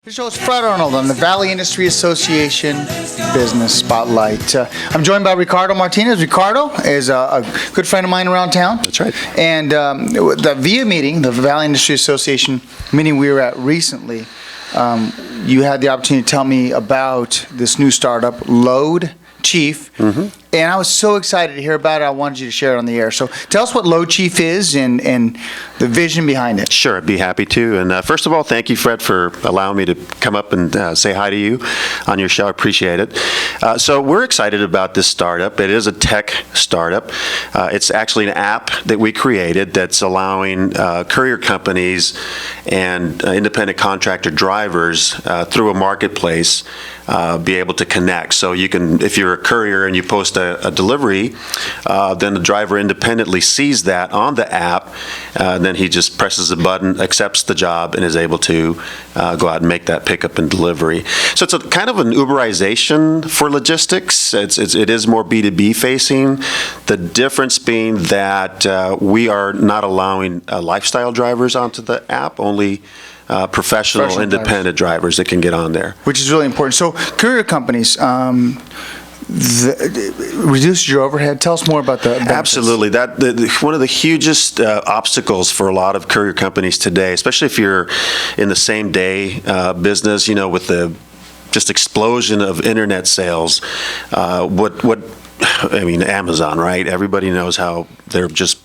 This show is Fred Arnold on the Valley Industry Association Business Spotlight. I'm joined by Ricardo Martinez. Ricardo is a good friend of mine around town. That's right. And the VIA meeting, the Valley Industry Association meeting we were at recently, you had the opportunity to tell me about this new startup, Load Chief. Mm-hmm. And I was so excited to hear about it, I wanted you to share it on the air. So tell us what Load Chief is and the vision behind it. Sure, I'd be happy to. And first of all, thank you, Fred, for allowing me to come up and say hi to you on your show. I appreciate it. So we're excited about this startup. It is a tech startup. It's actually an app that we created that's allowing courier companies and independent contractor drivers through a marketplace be able to connect. So you can, if you're a courier and you post a delivery, then the driver independently sees that on the app, and then he just presses a button, accepts the job, and is able to go out and make that pickup and delivery. So it's a kind of an Uberization for logistics. It is more B2B facing. The difference being that we are not allowing lifestyle drivers onto the app, only professional independent drivers that can get on there. Which is really important. So courier companies, reduce your overhead. Tell us more about the benefits. Absolutely. One of the hugest obstacles for a lot of courier companies today, especially if you're in the same day business, with the just explosion of internet sales, Amazon, right? Everybody knows how they're just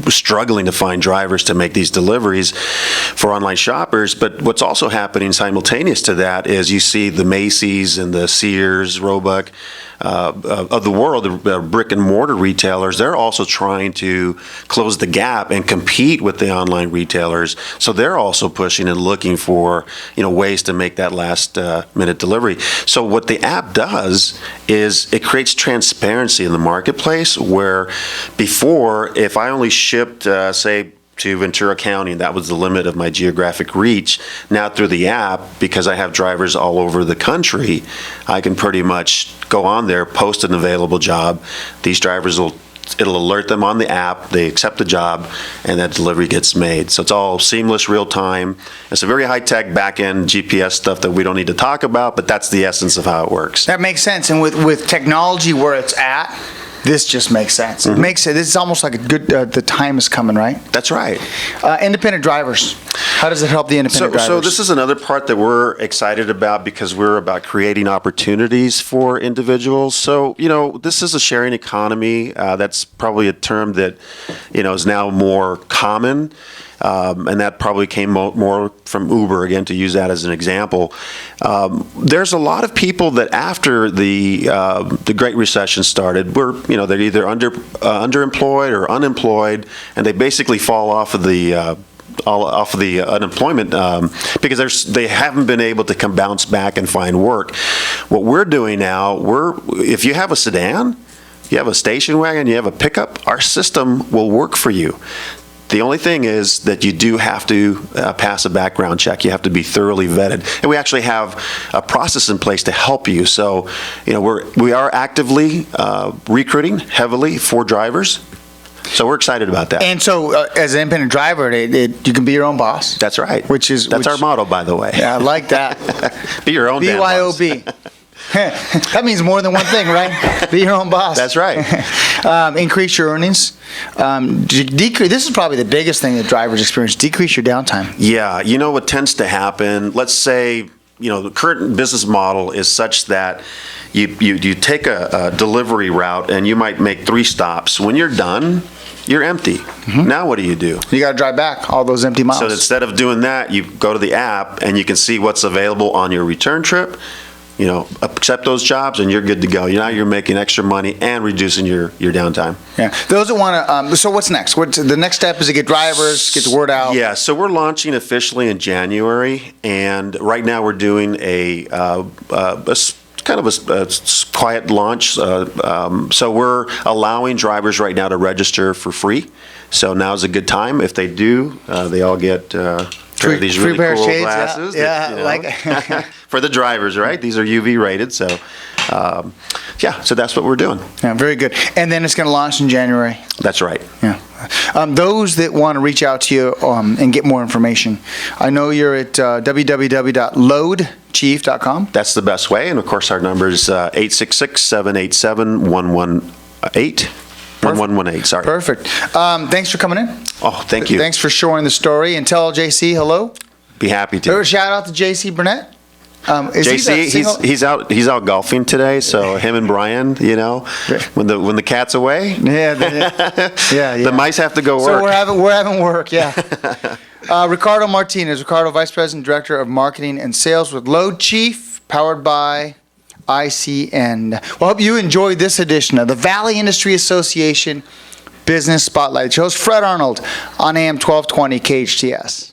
struggling to find drivers to make these deliveries for online shoppers. But what's also happening simultaneous to that is you see the Macy's and the Sears, Roebuck of the world, the brick and mortar retailers, they're also trying to close the gap and compete with the online retailers. So they're also pushing and looking for ways to make that last minute delivery. So what the app does is it creates transparency in the marketplace, where before, if I only shipped, say, to Ventura County, and that was the limit of my geographic reach. Now through the app, because I have drivers all over the country, I can pretty much go on there, post an available job. These drivers it'll alert them on the app, they accept the job, and that delivery gets made. So it's all seamless, real time. It's a very high-tech back-end GPS stuff that we don't need to talk about, but that's the essence of how it works. That makes sense. And with technology where it's at, this just makes sense. Mm-hmm. It makes it. This is almost like a good. The time is coming, right? That's right. Independent drivers. How does it help the independent drivers? So this is another part that we're excited about, because we're about creating opportunities for individuals. So this is a sharing economy. That's probably a term that is now more common. And that probably came more from Uber, again, to use that as an example. There's a lot of people that after the Great Recession started, they're either underemployed or unemployed, and they basically fall off of the unemployment because they haven't been able to bounce back and find work. What we're doing now, if you have a sedan, you have a station wagon, you have a pickup, our system will work for you. The only thing is that you do have to pass a background check. You have to be thoroughly vetted, and we actually have a process in place to help you. So, we are actively recruiting heavily for drivers. So we're excited about that. And so, as an independent driver, you can be your own boss. That's right. That's our motto, by the way. Yeah, I like that. Be your own BYOB. That means more than one thing, right? Be your own boss. That's right. Increase your earnings. Decrease. This is probably the biggest thing that drivers experience. Decrease your downtime. Yeah. What tends to happen, let's say, the current business model is such that you take a delivery route and you might make 3 stops. When you're done, you're empty. Mm-hmm. Now what do? You got to drive back all those empty miles. So instead of doing that, you go to the app and you can see what's available on your return trip. Accept those jobs and you're good to go. Now you're making extra money and reducing your downtime. Yeah. Those that want to, so what's next? The next step is to get drivers, get the word out. Yeah. So we're launching officially in January, and right now we're doing a kind of a quiet launch. So we're allowing drivers right now to register for free. So now's a good time. If they do, they all get Pair of these really pair of cool shades, glasses. yeah, that, like for the drivers, right? These are UV rated, so so that's what we're doing. yeah, very good. And then it's going to launch in January. That's right. Yeah. Those that want to reach out to you and get more information, I know you're at www.loadchief.com. That's the best way, and of course our number is 866-787-1118. 1118, sorry. Perfect. Thanks for coming in. Oh, thank you. Thanks for sharing the story. And tell JC hello. Be happy to. Shout out to JC Burnett. Is JC, he's out golfing today, so him and Brian, when the cat's away, yeah. the mice have to go work. So we're having work, yeah. Ricardo Martinez, Vice President, Director of Marketing and Sales with Load Chief, powered by ICN. Well, I hope you enjoyed this edition of the Valley Industry Association Business Spotlight. Host Fred Arnold on AM 1220 KHTS.